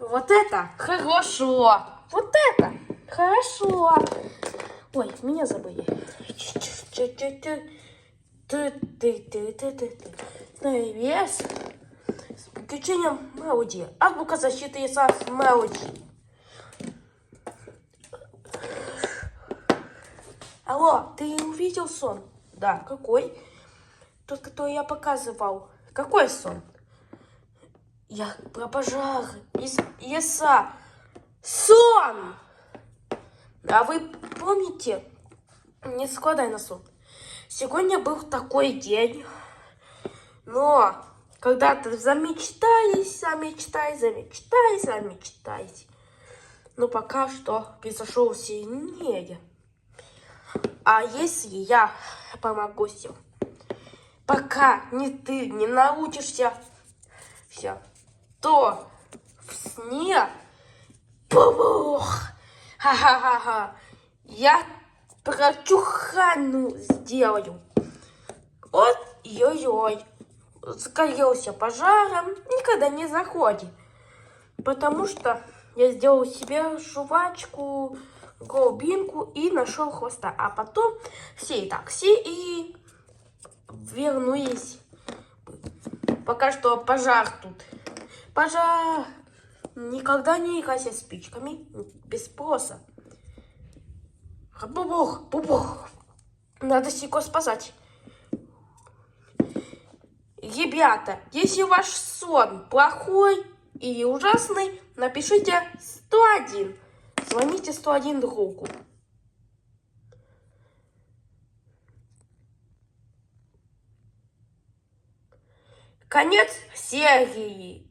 Вот это хорошо. Вот это хорошо. Ой, меня забыли. Вес с приключением Мелоди. Азбука защиты яйца с Мелоди. Алло, ты увидел сон? Да, какой? Тот, который я показывал. Какой сон? Я про пожар из яйца. Сон! А вы помните? Не складай на сон. Сегодня был такой день. Но когда ты замечтались, но пока что произошел сильнее. А если я помогу всем, пока ты не научишься, то в сне ха-ха-ха-ха, я прочухану сделаю. Вот, ой-ой, загорелся пожаром, никогда не заходи. Потому что я сделал себе жвачку, голубинку и нашел хвоста. А потом все и вернулись. Пока что пожар тут. Пожар. Никогда не гася спичками без спроса. Бубух. Надо Сико спасать. Ребята, если ваш сон плохой или ужасный, напишите 101. Звоните 101 другу. Конец серии.